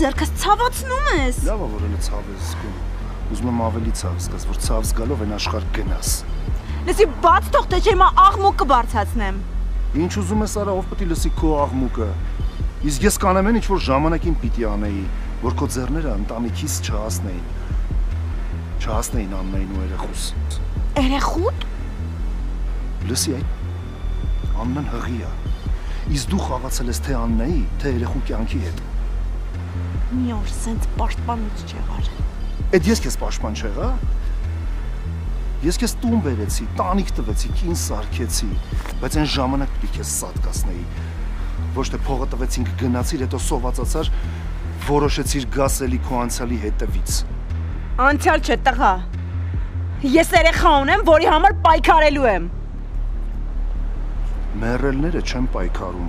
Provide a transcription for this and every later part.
ձեռքս ցավացնում ես։ Լավ է, որ elə ցավ ես զգում։ Ուզում եմ ավելի ցավ զգաս, որ ցավ զգալով այն աշխարհ գնաս։ Լսի, բաց թող թե չէ հիմա աղմուկ կբարձրացնեմ։ Ինչ ուզում ես արա, ով պետք է լսի քո աղմուկը։ Իսկ ես կանեմ այն ինչ որ ժամանակին պիտի անեի, որ քո ձեռները ընտանիքիս չհասնեին Աննային ու երեխուս։ Երեխուտ։ Լսի, այդ Աննան հղի է։ Իսկ դու խաղացել ես թե Աննայի, թե երեխու կյանքի հետ։ Մի օր սենց պաշտպանուց չեղար։ Էդ ես քեզ պաշտպան չեղա։ Ես քեզ տուն բերեցի, տանիք տվեցի, կին սարքեցի, բայց այն ժամանակ պիտի քեզ սատկացնեի։ Ոչ թե փողը տվեցինք գնացիր, հետո սովածացար, որոշեցիր գաս էլի քո անցյալի հետևից։ Անցյալ չէ, տղա։ Ես երեխա ունեմ, որի համար պայքարելու եմ։ Մեռելները չեն պայքարում։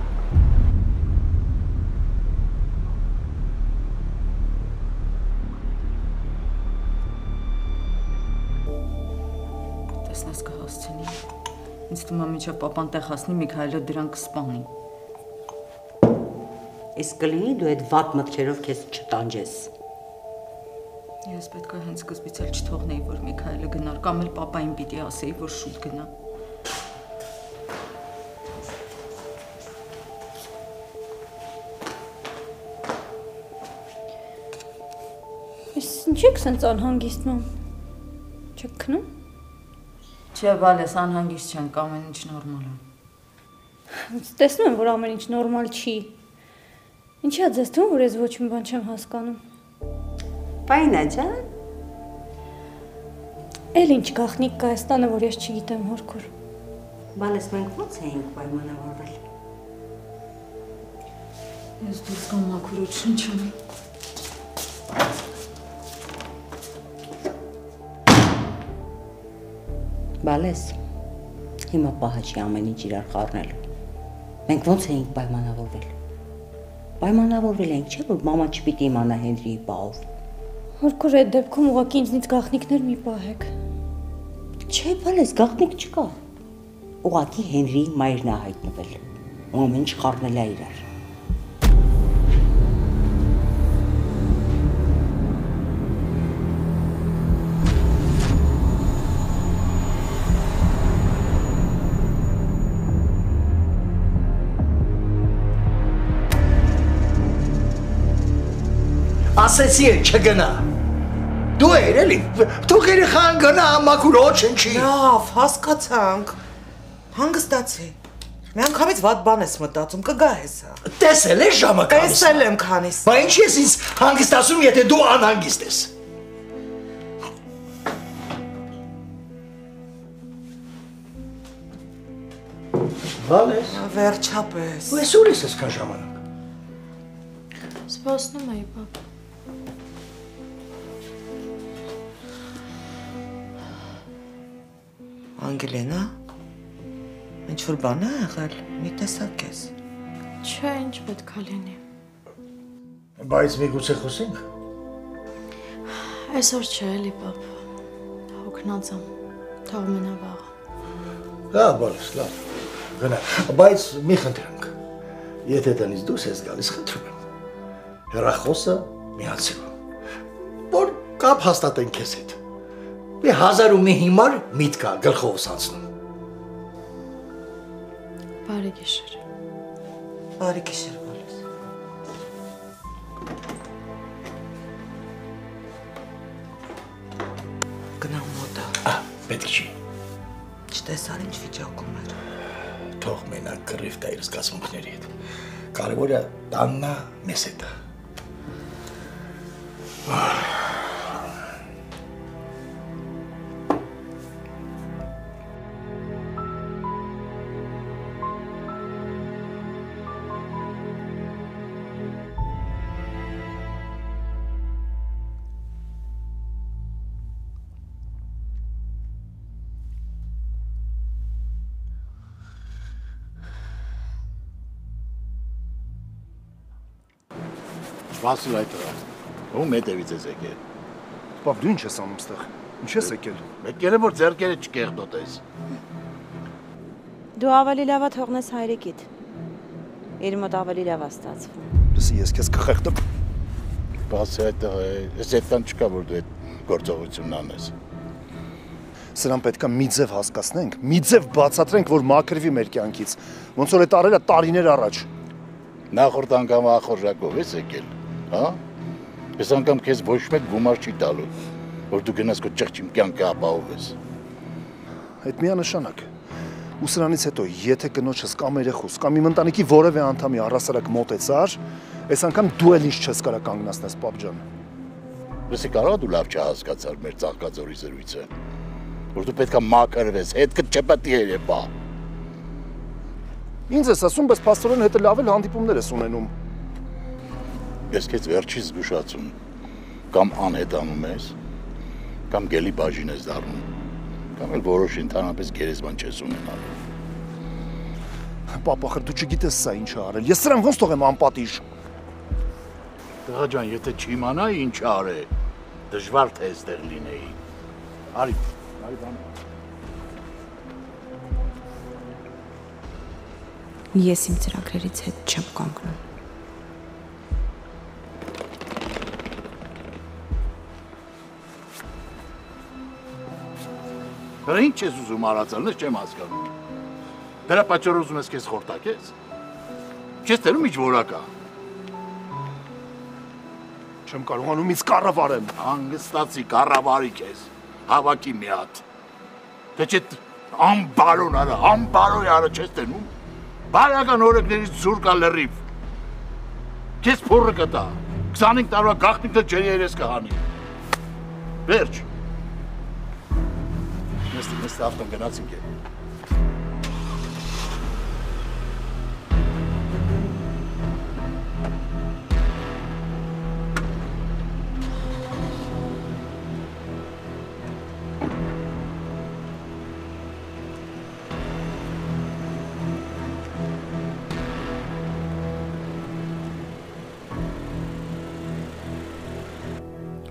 Տեսնես կհասցնի։ Ինձ թվում է մինչև պապան տեղ հասնի Միքայելը դրան կսպանի։ Իսկ կլինի դու այդ վատ մտքերով քեզ չտանջես։ Ես պետք է հենց սկզբից էլ չթողնեի, որ Միքայելը գնար, կամ էլ պապային պիտի ասեի, որ շուտ գնա։ Ես ինչ եք սենց անհանգիստնում։ Չեք քնում։ Չէ, բալես, անհանգիստ չենք, ամեն ինչ նորմալ է։ Տեսնում եմ, որ ամեն ինչ նորմալ չի։ Ինչի՞ է ձեզ թվում, որ ես ոչ մի բան չեմ հասկանում։ Պայնա ջան։ Էլ ինչ գաղտնիք կա Հայաստանը, որ ես չգիտեմ հորքոր։ Բալես մենք ո՞նց էինք պայմանավորվել։ Ես դուրս գամ մաքուրոջ շնչեմ։ Բալես, հիմա պահա չի ամեն ինչ իրար խառնելու։ Մենք ո՞նց էինք պայմանավորվել։ Պայմանավորվել ենք, չէ՞ որ մաման չպիտի իմանա Հենրիի պահով։ Հորքոր այդ դեպքում ուղղակի ինձնից գաղտնիքներ մի պահեք։ Չէ, բալես, գաղտնիք չկա։ Ուղղակի Հենրիի մայրն է հայտնվել։ Ու ամեն ինչ խառնել է իրար։ Ասեցի է չգնա։ Դու էր էլի, թող երեխան գնա մաքուրոջ ինչի։ Լավ, հասկացանք։ Հանգստացի։ Մի անգամից վատ բան ես մտածում, կգա հեսա։ Տեսել ես ժամը քանիս։ Տեսել եմ քանիս։ Բա ինչ ես ինձ հանգստացում, եթե դու անհանգիստ ես։ Բալես։ Վերջապես։ Ու ես ուր ես այսքան ժամանակ։ Սպասնում էի, պապ։ Անգելենա, ինչ-որ բան է եղել, մի տեսակ ես։ Չէ, ինչ պետք է լինի։ Բայց միգուցե խոսենք։ Այսօր չէ, էլի, պապ։ Հոգնած եմ, թող մնա վաղը։ Լավ, բալես, լավ, գնա, բայց մի խնդրանք, եթե տնից դուրս ես գալիս, խնդրում եմ, հեռախոսը միացրու, որ կապ հաստատենք քեզ հետ, մի 1001 հիմար միտք կա գլխովս անցնում։ Բարի գիշեր։ Բարի գիշեր, բալես։ Գնամ մոտը։ Պետք չի։ Չտեսար ինչ վիճակում էր։ Թող մենակ կռիվ տա իր զգացմունքների հետ։ Կարևորը տաննա մեզ հետ։ Սպասի այդ տղա։ Ում հետևից ես եկել։ Պապ, դու ինչ ես անում ստեղ։ Ինչ ես եկել։ Եկել եմ որ ձեռքերը չկեղտոտես։ Դու ավելի լավ է թողնես հայրիկիդ։ Իր մոտ ավելի լավ է ստացվում։ Լսի, ես քեզ կխեղդեմ։ Բացի այդտեղ ես այդքան չկա, որ դու այդ գործողությունն անես։ Սրան պետքա մի ձև հասկացնենք, մի ձև բացատրենք, որ մաքրվի մեր կյանքից։ Ոնց որ այդ արելը տարիներ առաջ։ Նախորդ անգամ ախորժակով ես եկել, հա? Ես անգամ քեզ ոչ մեկ գումար չի տալու, որ դու գնաս քո ճղճիմ կյանքը ապահովես։ Այդ միանշանակ։ Ու սրանից հետո, եթե կնոջս կամ երեխուս կամ իմ ընտանիքի որևէ անդամի առասարակ մոտեցար, այս անգամ դու էլ ինձ չես կարա կանգնացնես, պապ ջան։ Ոսի կարող դու լավ չհասկացար մեր ծաղկաձորի զրույցը, որ դու պետքա մաքրվես, հետքդ չպետք է երևա։ Ինձ ես ասում, բայց փաստորեն հետը լավ էլ հանդիպումներ ես ունենում։ Ես քեզ վերջի զգուշացում, կամ անհետանում ես, կամ գելի բաժին ես դառնում, կամ էլ որոշ ընդհանրապես գերեզման չես ունենալու։ Պապ, ախր դու չգիտես սա ինչ է արել։ Ես սրան ոնց թողեմ անպատիժ։ Տղա ջան, եթե չիմանայի ինչ արե, դժվար թե այստեղ լինեի։ Արի բան։ Ես իմ ծրագրերից հետ չեմ կանգնում։ Դրա ինչ ես ուզում արածալնես չեմ հասկանում։ Դրա պատճառով ուզում ես քեզ խորտակես։ Չես տենում ինչ որակա։ Չեմ կարողանում ինձ կառավարեմ։ Հանգստացի կառավարի քեզ։ Հավաքի մի հատ։ Թե չէ անբարոյ արա չես տենում։ Բարական օրենքներից զուր կա լրիվ։ Քեզ փորը կտա։ 25 տարվա գաղտնիքը ջերի երես կհանի։ Վերջ։ Նստի ավտոն գնացինք է։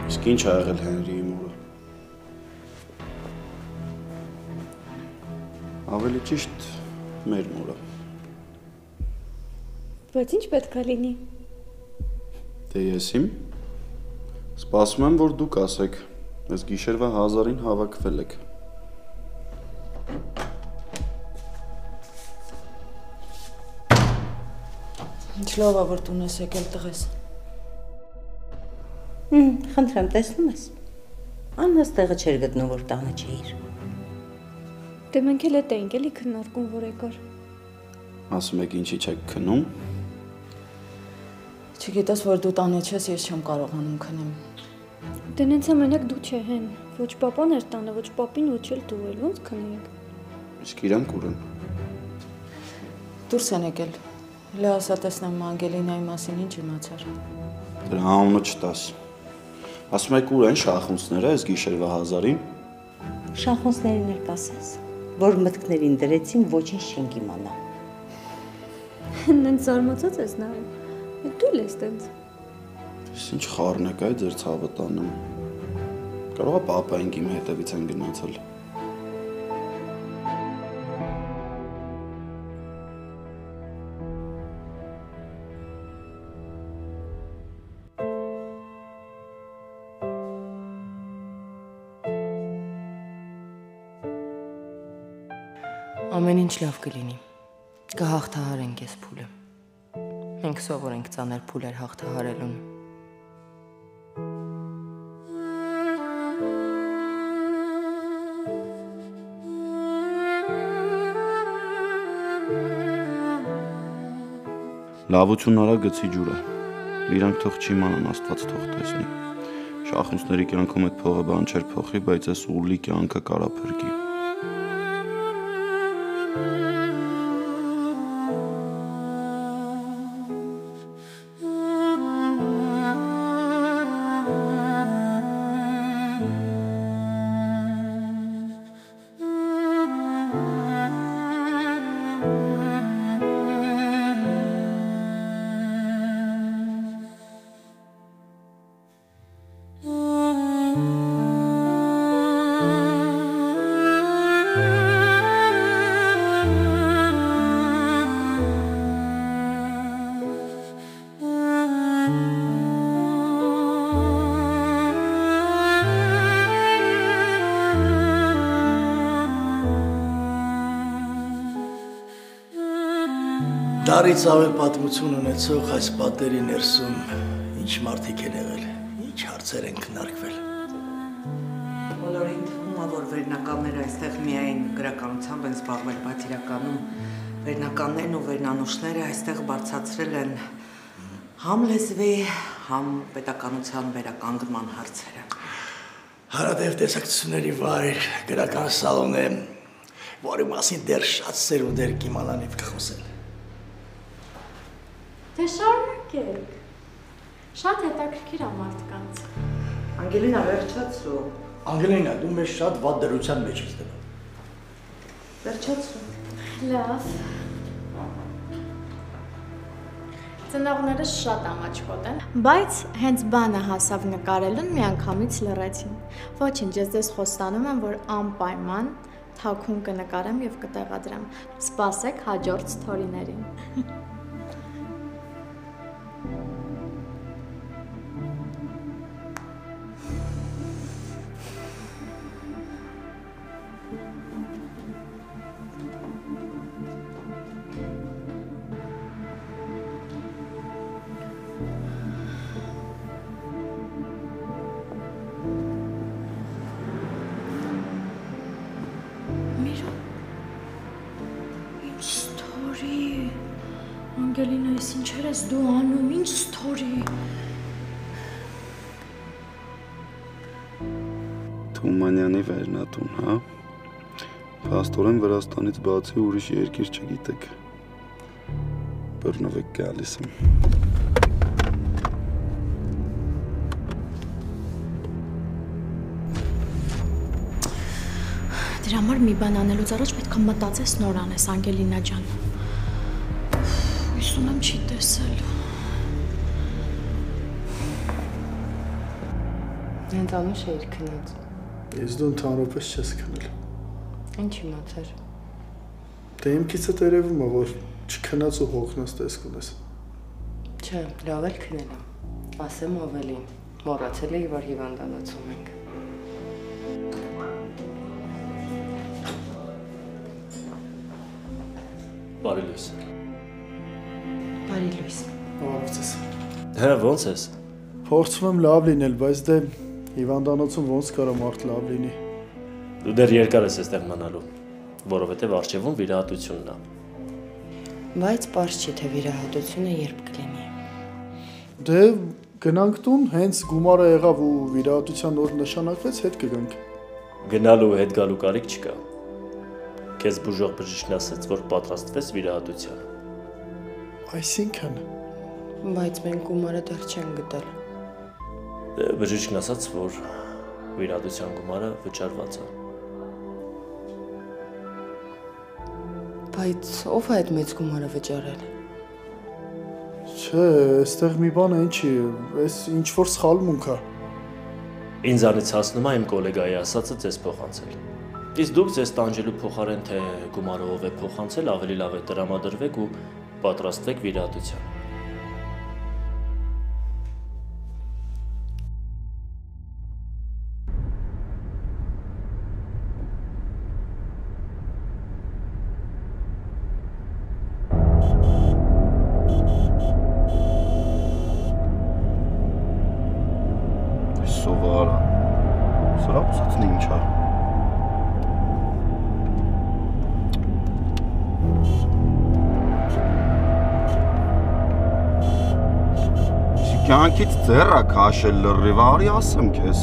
Իսկ ինչ ա եղել Հենրիի մորը։ Ավելի ճիշտ մեր մորը։ Բայց ինչ պետք է լինի։ Դե ես իմ սպասում եմ, որ դուք ասեք, այս գիշերվա 1000-ին հավաքվել եք։ Ինչ լավ է, որ տուն ես եկել տղես։ Խնդրեմ, տեսնում ես։ Աննաս տեղը չէր գտնում, որ տանը չէիր։ Դե մենք էլ էտ էինք էլի քննարկում, որ եկար։ Ասում եք ինչի չեք քնում։ Չգիտես, որ դու տանը չես, ես չեմ կարողանում քնեմ։ Դե նենց ամենակ դու չէ հեն։ Ոչ պապան էր տանը, ոչ պապին, ոչ էլ դու էլ ոնց քնեինք։ Իսկ իրանք ուր են։ Դուրս են եկել։ Լեասա տեսնեմ Անգելինայի մասին ինչ իմացար։ Դրա անունը չտաս։ Ասում եք ուր են շախունցները այս գիշերվա 1000-ին։ Շախունցներին էլ կասես, որ մտքներին դրեցին ոչինչ չենք իմանա։ Նենց զարմացած ես նայում։ Դու էլ ես տենց։ Ես ինչ խառնեք է ձեր ցավը տանում։ Կարող է պապային իմ հետևից են գնացել։ Ամեն ինչ լավ կլինի։ Կհաղթահարենք այս փուլը։ Մենք սովոր ենք ծանր փուլեր հաղթահարելուն։ Լավություն արա գցի ջուրը։ Իրանք թող չիմանան, Աստված թող տեսնի։ Շախունցների կյանքում այդ փողը բան չէր փոխի, բայց այս ուռլի կյանքը կարա փրկի։ Դարից ավել պատմություն ունեցող այս պատերի ներսում ինչ մարդիկ են եղել, ինչ հարցեր են քննարկվել։ Բոլորին թվում է, որ վերնականները այստեղ միայն գրականությամբ են զբաղվել, բայց իրականում վերնականներն ու վերնանուշները այստեղ բարձրացրել են համ լեզվի, համ պետականության վերականգնման հարցերը։ Հարատև տեսակցությունների վայր, գրական սալոն է, որի մասին դեռ շատ սերունդեր կիմանան և կխոսել։ Դե շարունակեք, շատ հետաքրքիր է մարդկանց։ Անգելինա, վերջացրու։ Անգելինա, դու մեզ շատ վատ դրության մեջ ես դնում։ Վերջացրու։ Լավ։ Ծնողներս շատ ամաչկոտ են, բայց հենց բանը հասավ նկարելուն միանգամից լռեցին։ Ոչինչ, ես ձեզ խոստանում եմ, որ անպայման թաքուն կնկարեմ և կտեղադրեմ։ Սպասեք հաջորդ սթորիներին։ Անգելինա, ես ինչեր ես դու անում, ինչ սթորի։ Թումանյանի վերնատուն, հա? Փաստորեն Վրաստանից բացի ուրիշ երկիր չգիտեք։ Բռնվեք գալիս եմ։ Դրա համար մի բան անելուց առաջ պետք է մտածես նոր անես, Անգելինա ջան։ Հույս ունեմ չի տեսել։ Հենց Անուշ էիր քնած։ Ես դու ընդհանրապես չես քնել։ Ինչ իմացար։ Դե իմ քիցը երևում է, որ չքնած ու հոգնած տեսք ունես։ Չէ, լավ էլ քնել եմ։ Ասեմ ավելին, մոռացել էի, որ հիվանդանոցում ենք։ Բարի լույս։ Բարի լույս։ Ո՞նց ես։ Հա, ո՞նց ես։ Փորձում եմ լավ լինել, բայց դե հիվանդանոցում ո՞նց կարա մարդ լավ լինի։ Դու դեռ երկար ես այստեղ մնալու, որովհետև առջևում վիրահատությունն է։ Բայց պարզ չի, թե վիրահատությունը երբ կլինի։ Դե գնանք տուն, հենց գումարը եղավ ու վիրահատության օր նշանակվեց, հետ կգանք։ Գնալու հետ գալու կարիք չկա։ Քեզ բուժող բժիշկն ասաց, որ պատրաստվես վիրահատության։ Այսինքն։ Բայց մենք գումարը դեռ չենք գտել։ Բժիշկն ասաց, որ վիրահատության գումարը վճարված է։ Բայց ով է այդ մեծ գումարը վճարել։ Չէ, այստեղ մի բան է, ինչի, այս ինչ որ սխալմունք է։ Ինձանից հասնում է իմ գոլեգայի ասածը ձեզ փոխանցել։ Իսկ դուք ձեզ տանջելու փոխարեն թե գումարը ով է փոխանցել, ավելի լավ է տրամադրվեք ու պատրաստվեք վիրահատության։ Սովարա։ Սրա ուսացն ինչ է։ Կյանքից ձեռը քաշել լրիվ, արի ասեմ քեզ։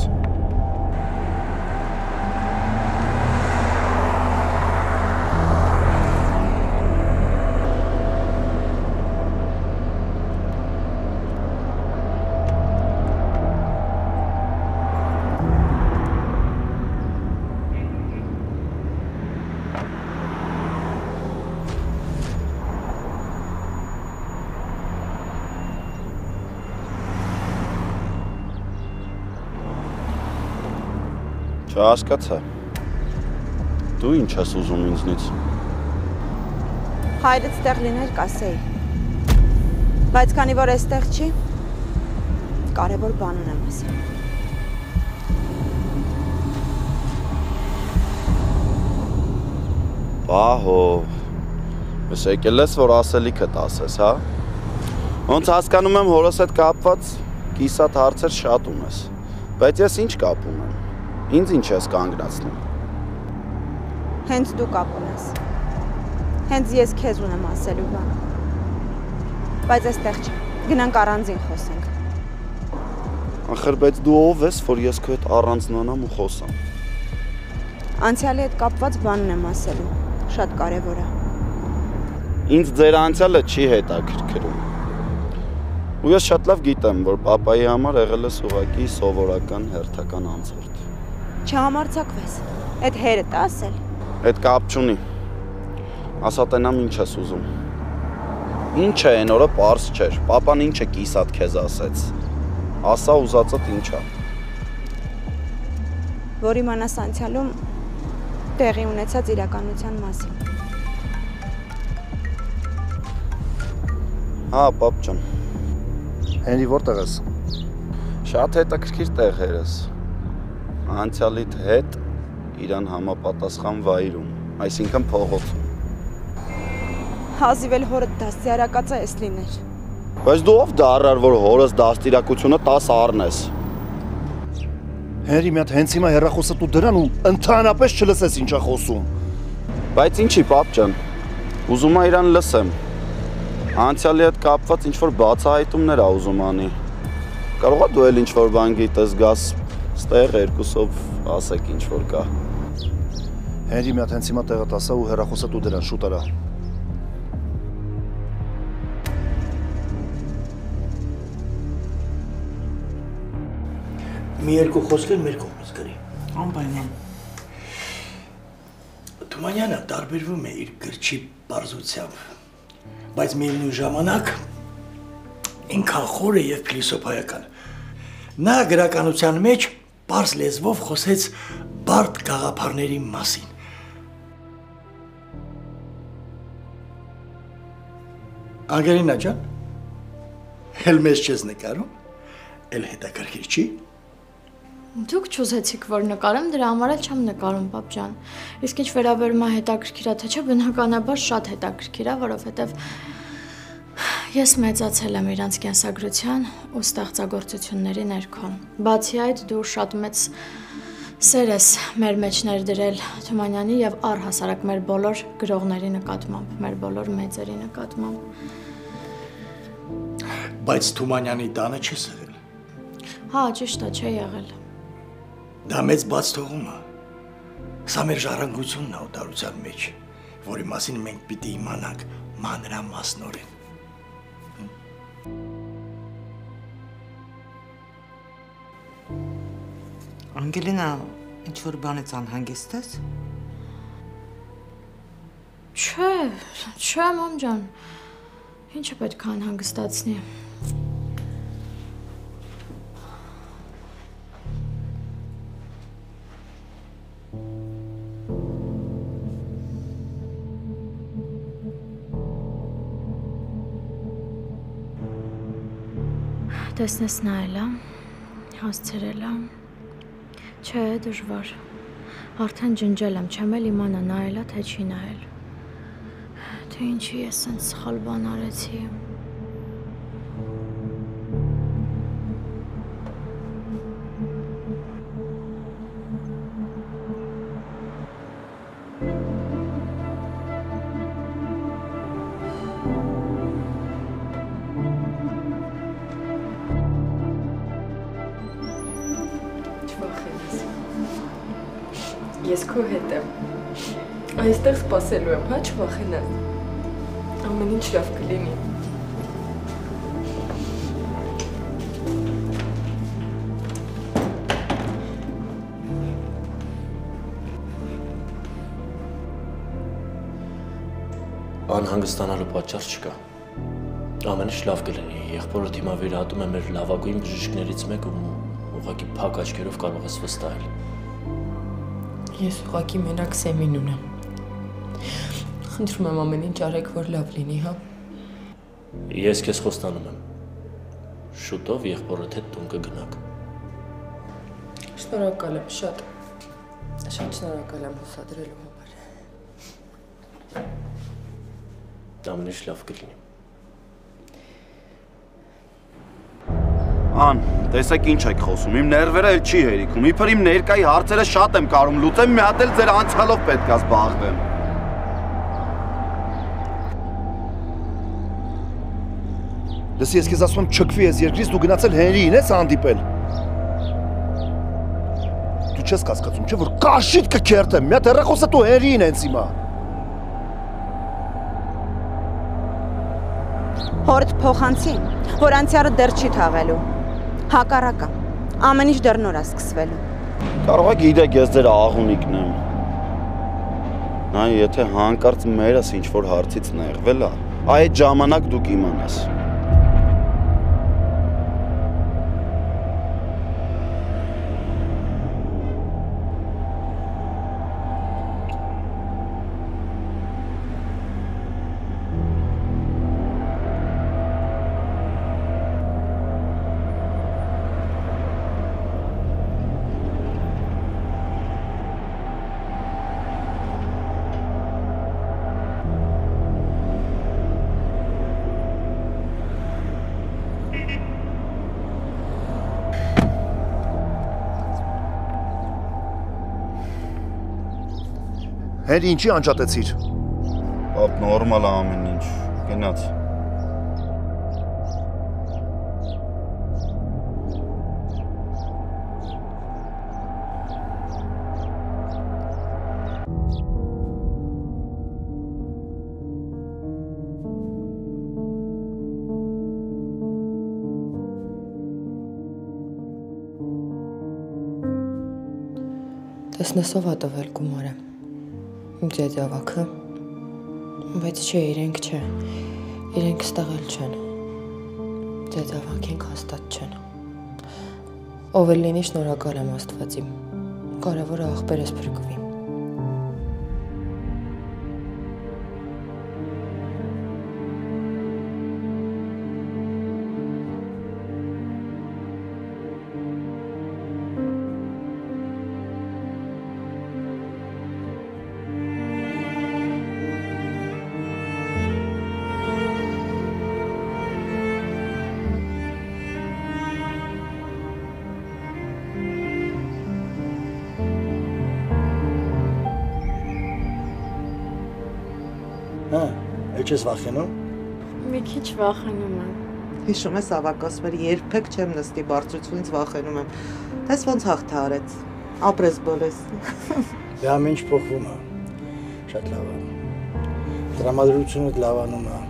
Չհասկացա։ Դու ինչ ես ուզում ինձնից։ Հայրդ ստեղ լիներ կասեի։ Բայց քանի որ այստեղ չի, կարևոր բան ունեմ ասել։ Պահո, Ես եկել ես, որ ասելիքդ ասես, հա։ Ոնց հասկանում եմ հորս հետ կապված կիսատ հարցեր շատ ունես, բայց ես ինչ կապ ունեմ, ինձ ինչ ես կանգնացնում։ Հենց դու կապ ունես, հենց ես քեզ ունեմ ասելու բան, բայց այստեղ չէ, գնանք առանձին խոսենք։ Ախր, բայց դու ով ես, որ ես քո հետ առանձնանամ ու խոսամ։ Անցյալի հետ կապված բանն եմ ասելու, շատ կարևոր է։ Ինձ ձեր անցյալը չի հետաքրքրում։ Ու ես շատ լավ գիտեմ, որ պապայի համար եղել ես ուղղակի սովորական հերթական անցորդ։ Չհամարձակվես, այդ հերը տա ասել։ Այդ կապ չունի։ Ասա տենամ ինչ ես ուզում։ Ինչ է այն օրը պարզ չէր, պապան ինչ է կիսատ քեզ ասեց։ Ասա ուզածդ ինչ է։ Որ իմանաս անցյալում տեղի ունեցած իրականության մասին։ Հա, պապ ջան։ Հենրի որտեղ ես։ Շատ հետաքրքիր տեղեր ես։ Անցյալիդ հետ իրան համապատասխան վայրում, այսինքն փողոցում։ Հազիվ էլ հորդ դաստիարակածը ես լիներ։ Բայց դու ով դառար, որ հորս դաստիարակությունը 10 առնես։ Հենրի, մի հատ հենց հիմա հեռախոսը դու դրան ու ընդհանրապես չլսես ինչ է խոսում։ Բայց ինչի, պապ ջան։ Ուզում եմ իրան լսեմ։ Անցյալի հետ կապված ինչ-որ բացահայտումներ ա ուզում անի։ Կարող է դու էլ ինչ-որ բան գիտես, գաս ստեղ երկուսով ասեք ինչ-որ կա։ Հենրի, մի հատ հենց հիմա տեղդ ասա ու հեռախոսը դու դրան, շուտ արա։ Մի երկու խոսքեր մեր կողմից գրի։ Անպայման։ Թումանյանը տարբերվում է իր գրչի պարզությամբ, բայց միևնույն ժամանակ ինքան խոր է եւ փիլիսոփայական։ Նա գրականության մեջ պարզ լեզվով խոսեց բարդ գաղափարների մասին։ Անգելինա ջան, էլ մեզ չես նկարում, էլ հետաքրքիր չի։ Դուք չուզեցիք, որ նկարեմ, դրա համար էլ չեմ նկարում, պապ ջան։ Իսկ ինչ վերաբերում է հետաքրքիր է, թե չէ, բնականաբար շատ հետաքրքիր է, որովհետև ես մեծացել եմ իրանց կենսագրության ու ստեղծագործությունների ներքո։ Բացի այդ, դու շատ մեծ սեր ես մեր մեջ ներդրել Թումանյանի եւ առհասարակ մեր բոլոր գրողների նկատմամբ, մեր բոլոր մեծերի նկատմամբ։ Բայց Թումանյանի տանը չես եղել։ Հա, ճիշտ է, չէ եղել։ Դա մեծ բաց թողում է։ Սա մեր ժառանգությունն է օտարության մեջ, որի մասին մենք պիտի իմանանք մանրամասնորեն։ Անգելինա, ինչ-որ բանից անհանգիստ ես։ Չէ, մամ ջան։ Ինչը պետք է անհանգստացնի։ Տեսնես նայել եմ, հասցրել եմ, չէ, դժվար, արդեն ջնջել եմ, չեմ էլ իմանա նայել է, թե չի նայել, թե ինչի ես սենց սխալ բան արեցի։ Ես քո հետ եմ։ Այստեղ սպասելու եմ, հա, չվախենաս։ Ամեն ինչ լավ կլինի։ Անհանգստանալու պատճառ չկա։ Ամեն ինչ լավ կլինի։ Եղբորդ հիմա վերահատում է մեր լավագույն բժիշկներից մեկը ու ուղղակի փակ աչքերով կարող ես վստահել։ Ես ուղղակի մենակ Սեմին ունեմ։ Խնդրում եմ ամեն ինչ արեք, որ լավ լինի, հա։ Ես քեզ խոստանում եմ։ Շուտով եղբորդ հետ տուն կգնաք։ Շնորհակալ եմ, շատ շնորհակալ եմ հուսադրելու համար։ Ամեն ինչ լավ կլինի։ Ան, տեսեք ինչ եք խոսում, իմ ներվերը էլ չի հերիքում, իբր իմ ներկայի հարցերը շատ եմ կարում լուծեմ, մի հատ էլ ձեր անցյալով պետք է զբաղվեմ։ Լսի, ես քեզ ասում եմ չքվի ես երկրից, դու գնացել Հենրիին ես հանդիպել։ Դու չես կասկածում, չէ՞ որ կաշիտ կքերթեմ, մի հատ հեռախոսը դու Հենրիին ես հիմա։ Հորդ փոխանցի, որ անցյալը դեռ չի թաղելու։ Հակառակը, ամեն ինչ դեռ նոր է սկսվելու։ Կարող եք գիտեք ես ձեր աղունիկն եմ։ Նայ, եթե հանկարծ մերս ինչ-որ հարցից նեղվել է, այդ ժամանակ դու կիմանաս։ Հենրի ինչի անջատեցիր։ Պապ, նորմալ է ամեն ինչ, գնաց։ Տեսնեսով ա տվել գումարը։ Իմ ձեձավակը, բայց չէ, իրենք չէ, իրենք ստեղել չեն, ձեձավանքենք հաստատ չեն, ով էլ լինի շնորհակալ եմ Աստվածին, կարևորը աղբերս փրկվի։ Չես վախենում։ Մի քիչ վախենում եմ։ Հիշում ես ավակասվեր երբեք չեմ նստի բարձրությունից վախենում եմ։ Տես ոնց հաղթարեց։ Ապրես բոլես։ Դե ամեն ինչ փոխվում է։ Շատ լավ է։ Տրամադրությունը լավանում է։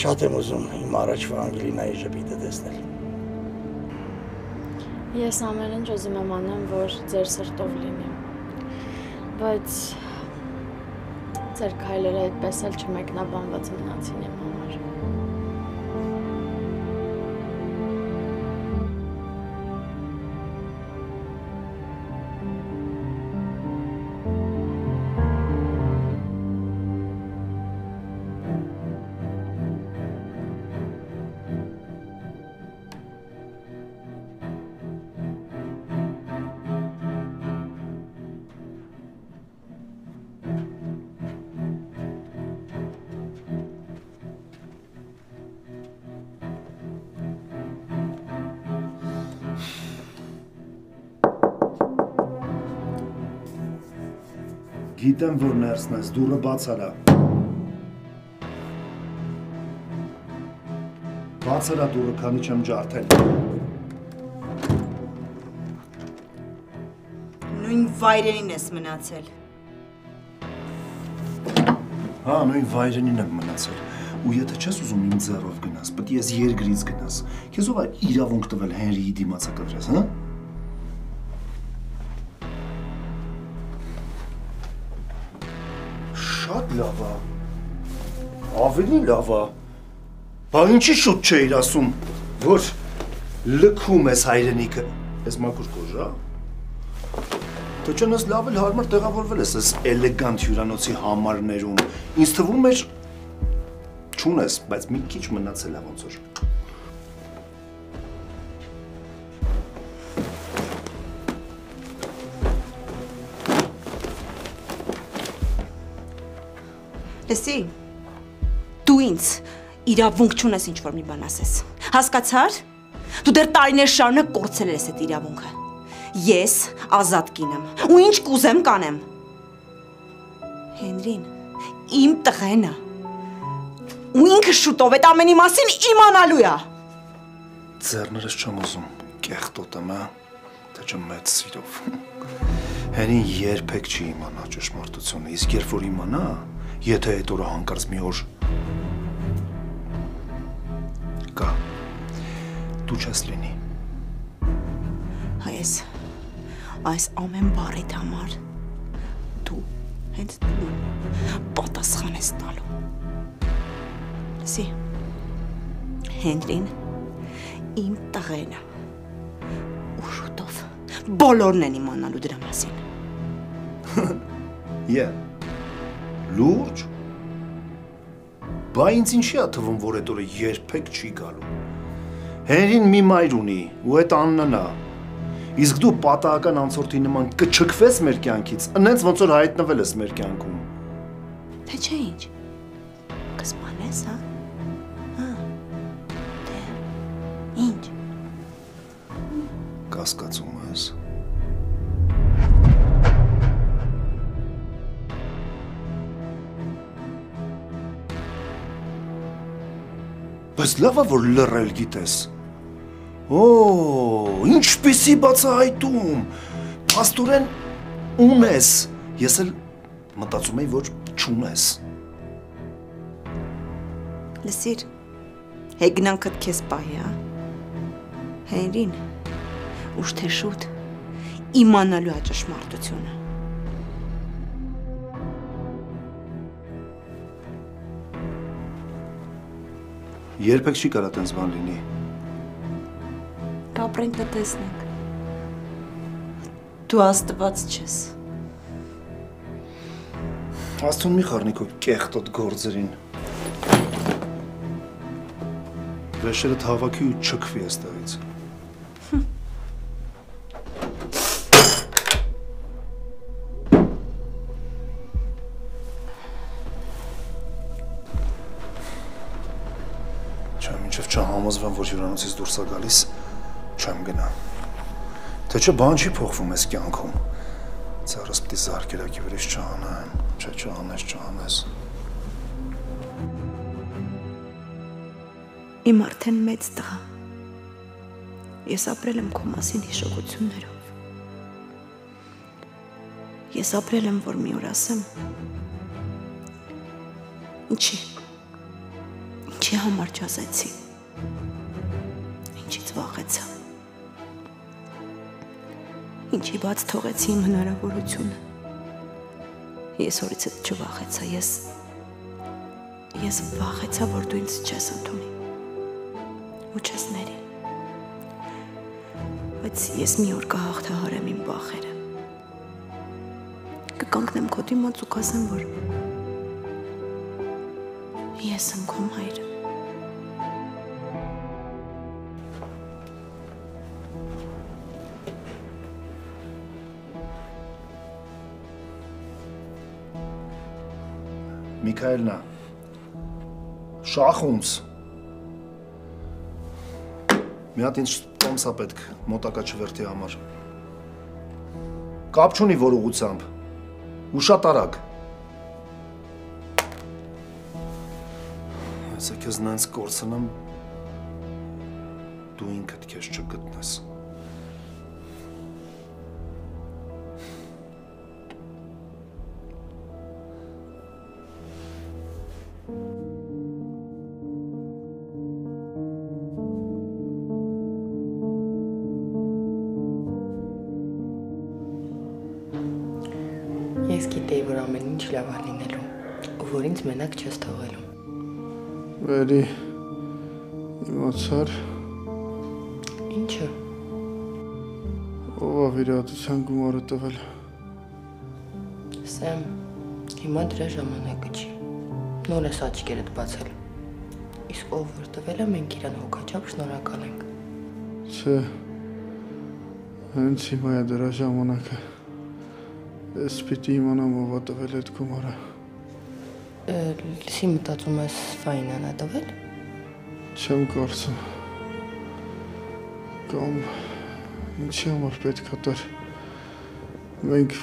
Շատ եմ ուզում իմ առաջվա Անգելինայի ժպիտը տեսնել։ Ես ամեն ինչ ուզում եմ անեմ, որ ձեր սրտով լինի։ Բայց ձեր քայլերը այդպես էլ չմեկնաբանված մնացին իմ համար։ Գիտեմ, որ ներսն ես, դուրը բաց արա։ Բաց արա դուրը, քանի չեմ ջարդել։ Նույն վայրենին ես մնացել։ Հա, նույն վայրենին եմ մնացել։ Ու եթե չես ուզում իմ ձեռով գնաս, պետք է ես երկրից գնաս։ Քեզ ով է իրավունք տվել Հենրիի դիմացակադրես, հա? Շատ լավ է։ Ավելի լավ է։ Բա ինչի շուտ չէիր ասում, որ լքում ես հայրենիքը։ Ես մաքուր կոժա։ Թե չնես լավ էլ հարմար տեղավորվել ես այս էլեգանտ հյուրանոցի համարներում։ Ինձ թվում էր չունես, բայց մի քիչ մնացել է ոնց որ։ Լսի, դու ինձ իրավունք չունես ինչ-որ մի բան ասես, հասկացար? Դու դեռ տարիներ շարունակ կորցրել ես այդ իրավունքը։ Ես ազատ կին եմ, ու ինչ կուզեմ կանեմ։ Հենրին, իմ տղեն է, ու ինքը շուտով այդ ամենի մասին իմանալու է։ Ձեռներս չեմ ուզում, կեղտոտ եմ, թե չեմ մեծ սիրով։ Հենին երբեք չի իմանա ճշմարտությունը, իսկ երբ որ իմանա, եթե այդ օրը հանկարծ մի օր կա, դու չես լինի։ Այս ամեն բառիդ համար դու հենց դու պատասխան ես տալու։ Լսի, Հենրին իմ տղեն է, ու շուտով բոլորն են իմանալու դրա մասին։ Լուրջ, բա ինձ ինչի է թվում, որ այդ օրը երբեք չի գալու։ Հենրին մի մայր ունի, ու այդ անունն է։ Իսկ դու պատահական անցորդի նման կչքվես մեր կյանքից, ընենց ոնց որ հայտնվել ես մեր կյանքում։ Թե չէ ինչ, կսպանես, հա? Թե ինչ։ Կասկածում ես։ Բայց լավ է, որ լռել գիտես։ Ինչպիսի բացահայտում, փաստորեն ունես, ես էլ մտածում եի, որ չունես։ Լսիր, հեգնանքդ քեզ պահի, հա? Հենրին, ուշ թե շուտ իմանալու է ճշմարտությունը։ Երբեք չի կարա տենց բան լինի։ Կապրենք կտեսնենք։ Դու աստված չես։ Աստուն մի խառնի քո կեղտոտ գործերին։ Վեշերդ հավաքի ու չքվի այստեղից։ Մինչև չհամոզվեմ, որ հյուրանոցից դուրս է գալիս, չեմ գնա։ Թե չէ բան չի փոխվում այս կյանքում։ Ծառս պիտի զարկերակի վրից չհանեմ, չէ չհանես։ Իմ արդեն մեծ տղա։ Ես ապրել եմ քո մասին հիշողություններով։ Ես ապրել եմ, որ մի օր ասեմ։ Ինչի համար չասեցի։ Ինչից վախեցա։ Ինչի բաց թողեցի իմ հնարավորությունը։ Ես օրից հետ չվախեցա, ես վախեցա, որ դու ինձ չես ընդունի ու չես ների։ Բայց ես մի օր կհաղթահարեմ իմ վախերը։ Կկանգնեմ քո դիմաց ու կասեմ, որ ես եմ քո մայրը։ Միքայելնա, շախունց։ Մի հատ ինձ տոմս է պետք մոտակա չվերթի համար։ Կապ չունի որ ուղղությամբ, ու շատ արագ։ Այսա քեզ նենց կորցնեմ, դու ինքդ քեզ չգտնես։ Ես գիտեի, որ ամեն ինչ լավ է լինելու, ու որ ինձ մենակ չես թողելու։ Վերի, իմացար։ Ինչը։ Ով է վիրահատության գումարը տվել։ Սեմ, հիմա դրա ժամանակը չի։ Նոր ես աչքերդ բացել։ Իսկ ով որ տվել է, մենք իրան հոգաչափ շնորհակալ ենք։ Չէ, հենց հիմա է դրա ժամանակը։ Ես պիտի իմանամ ով է տվել այդ գումարը։ Լսի մտածում ես Ֆայնան ա տվել։ Չեմ կարծում։ Կամ ինչի համար պետք է տար։ Մենք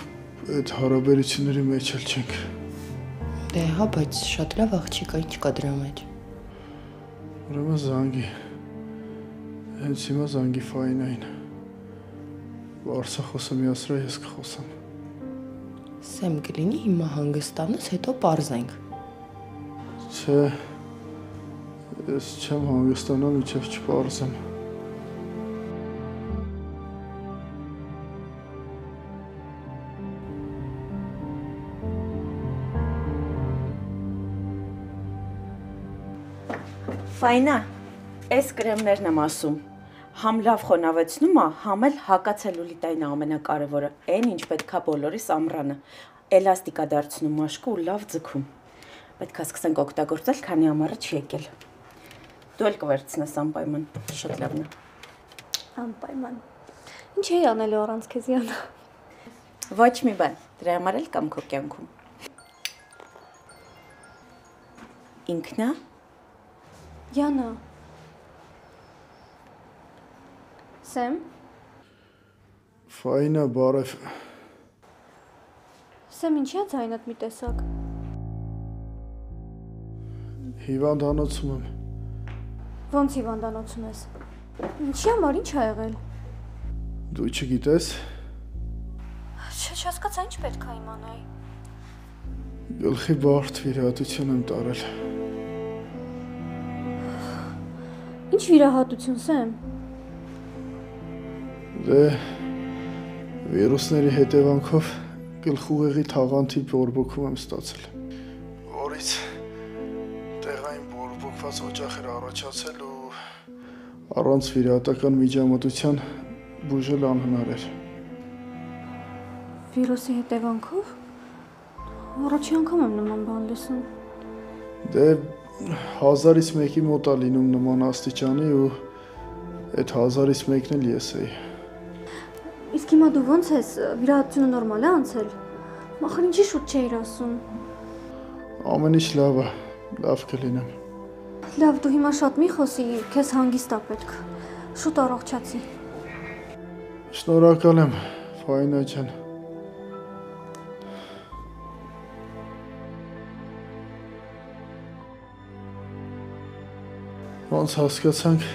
այդ հարաբերությունների մեջ էլ չենք։ Դե հա, բայց շատ լավ աղջիկ է, ինչ կա դրա մեջ։ Ուրեմն զանգի։ Հենց հիմա զանգի Ֆայնային։ Բարսա խոսը միացրա, ես կխոսամ։ Սեմ կլինի հիմա հանգստանաս, հետո պարզենք։ Չէ, ես չեմ հանգստանա, մինչև չպարզեմ։ Ֆայնա, այս կրեմներն եմ ասում, համ լավ խոնավեցնում է, համ էլ հակացելուլիտային ամենակարևորը, այն ինչ պետքա բոլորիս ամռանը, էլաստիկա դարձնում մաշկը ու լավ ձգում, պետքա սկսենք օգտագործել, քանի ամառը չի եկել, դու էլ կվերցնես անպայման, շատ լավն է։ Անպայման, ինչ էի անելու առանց քեզ Յանա։ Ոչ մի բան, դրա համար էլ կամ քո կյանքում։ Ինքնա։ Յանա։ Սեմ։ Ֆայնա, բարև։ Սեմ, ինչի՞ է ձայնդ մի տեսակ։ Հիվանդանոցում եմ։ Ոնց հիվանդանոցում ես։ Ինչի համար, ինչ ա եղել։ Դու չգիտես։ Չհասկացա, ինչ պետք է իմանայի։ Գլխի բարդ վիրահատություն եմ տարել։ Ինչ վիրահատություն, Սեմ։ Դե վիրուսների հետևանքով գլխուղեղի թաղանթի բորբոքում եմ ստացել, որից տեղային բորբոքված օջախ էր առաջացել ու առանց վիրահատական միջամտության բուժել անհնար էր։ Վիրուսի հետևանքով։ Առաջի անգամ եմ նման բան լսում։ Դե 1000-ից մեկի մոտ է լինում նման աստիճանի ու այդ 1000-ից մեկն էլ ես էի։ Իսկ հիմա դու ոնց ես, վիրահատությունը նորմալ է անցել։ Ախր ինչի շուտ չէիր ասում։ Ամեն ինչ լավ է, լավ կլինեմ։ Լավ, դու հիմա շատ մի խոսի, քեզ հանգիստ է պետք։ Շուտ առողջացի։ Շնորհակալ եմ, Ֆայնա ջան։ Ոնց հասկացանք,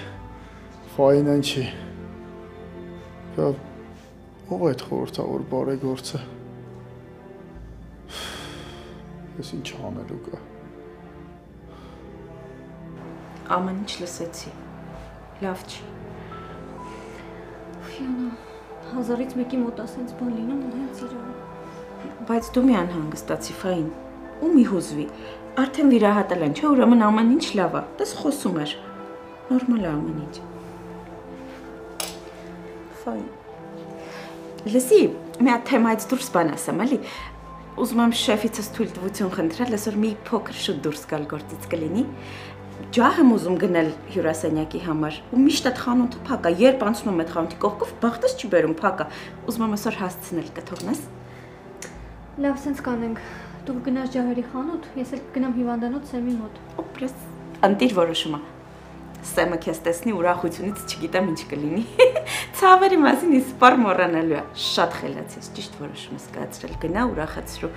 Ֆայնան չի։ Ով այդ խորհրդավոր բարեգործը։ Ես ինչ անելու կա։ Ամեն ինչ լսեցի, լավ չի։ Յանա, 1000-ից մեկի մոտ ասենց բան լինում ու հենց իրար։ Բայց դու մի անհանգստացի, Ֆայն, ու մի հուզվի, արդեն վիրահատել են, չէ, ուրեմն ամեն ինչ լավ է, դες խոսում էր, նորմալ է ամեն ինչ։ Ֆայն, լսի, մի հատ թեմայից դուրս բան ասեմ, էլի, ուզում եմ շեֆիցս թույլ տվություն խնդրել, այսօր մի փոքր շուտ դուրս գալ գործից կլինի, ջահ եմ ուզում գնել հյուրասենյակի համար, ու միշտ այդ խանութը փակ է, երբ անցնում եմ այդ խանութի կողքով, բախտս չի բերում, փակ է, ուզում եմ այսօր հասցնել, կթողնես։ Լավ, սենց կանենք, դու գնաս ջահերի խանութ, ես էլ կգնամ հիվանդանոց Սեմի մոտ։ Օպրես, ընտիր որոշումը։ Սեմը քեզ տեսնի ուրախությունից չգիտեմ ինչ կլինի։ Ցավերի մասին իսպար մոռանալու է։ Շատ խելաց ես, ճիշտ որոշում ես կայացրել, գնա ուրախացրու։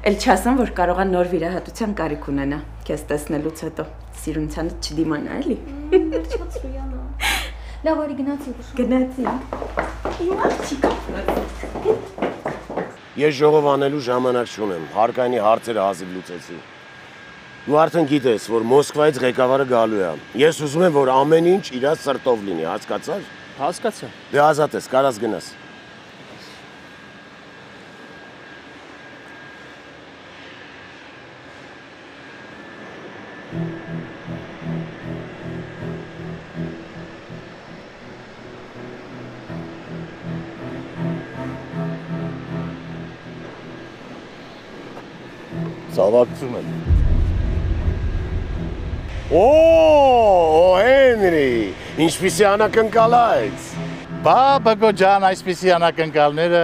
Էլ չասեմ, որ կարող է նոր վիրահատության կարիք ունենա, քեզ տեսնելուց հետո, սիրունցանդ չդիմանա, էլի։ Չացրու Յանա։ Լավ, արի գնացի ուշ։ Գնացի։ Հիմա չի կապված։ Ես ժողով անելու ժամանակ չունեմ, հարկայինի հարցերը հազիվ լուծեցի։ Դու արդեն գիտես, որ Մոսկվայից ղեկավարը գալու է։ Ես ուզում եմ, որ ամեն ինչ իր սրտով լինի, հասկացա՞ր։ Հասկացա։ Դե ազատ ես, կարաս գնաս։ Ցավակցում եմ։ Օ, Հենրի, ինչպիսի անակնկալայց։ Բա, բգո ջան, այսպիսի անակնկալները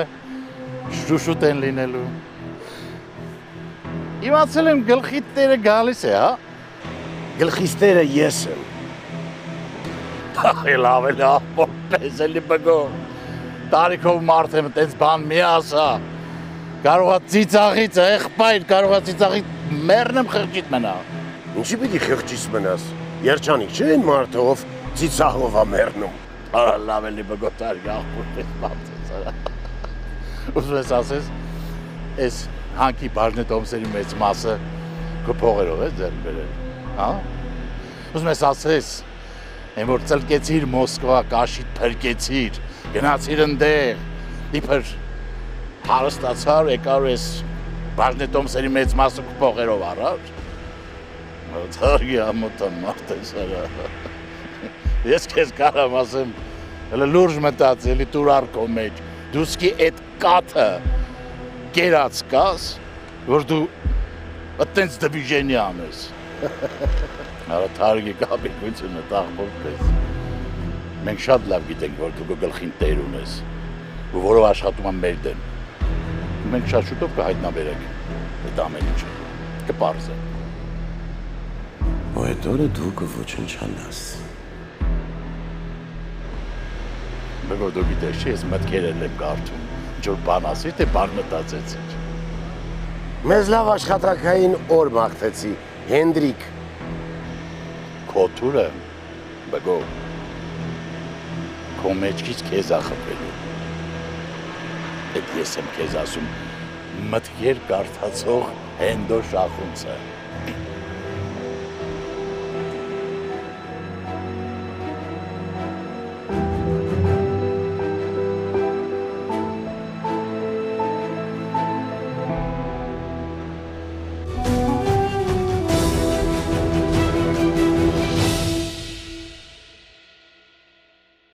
շուշուտ են լինելու։ Իմացել եմ գլխի տերը գալիս է, հա։ Գլխիս տերը ես եմ։ Ախ, լավ է, պես էլի բգո։ Տարիքով մարդ եմ, տենց բան մի ասա։ Կարողա ծիծաղից, եղբայր, կարողա ծիծաղից մեռնեմ խղճիտ մնա։ Ինչի պիտի խղճից մնաս։ Երջանիկ չէ այն մարդը, ով ծիծաղով է մեռնում։ Արա լավ էլի բգո տարի աղբոր պես բացեց, արա։ Ուզում ես ասես, այս հանքի բաժնետոմսերի մեծ մասը քո փողերով է ձեռք բերել, հա։ Ուզում ես ասես, այն որ ծլկեցիր Մոսկվա, կաշիդ փրկեցիր, գնացիր ընդեղ, իբր հարստացար, եկար ես բաժնետոմսերի մեծ մասը քո փողերով առար։ Թարգի ամոթան մարդ ես արա։ Ես քեզ կարամ ասեմ, հələ լուրջ մտած, էլի տուր արքո մեջ, դու սկի այդ կաթը կերած կաս, որ դու այդտենց դվիժենի անես։ Արա թարգի կապիկությունը տաղբոր պես։ Մենք շատ լավ գիտենք, որ դու գլխին տեր ունես, ու որով աշխատում եմ մեր դեմ։ Մենք շատ շուտով կհայտնաբերենք այդ ամեն ինչը, կպարզենք։ Ու այդ օրը դու կոչնչանաս։ Բգո դու գիտես չի, ես մտքերել եմ կարդում, ինչ-որ բան ասի, թե բան մտածեցիր։ Մեզ լավ աշխատակային օր մաղթեցի, Հենդրիկ։ Քո թուրը, բգո, քո մեջքից քեզ ախպելու։ Այդ ես եմ քեզ ասում, մտքեր կարդացող Հենդո Շախունցը։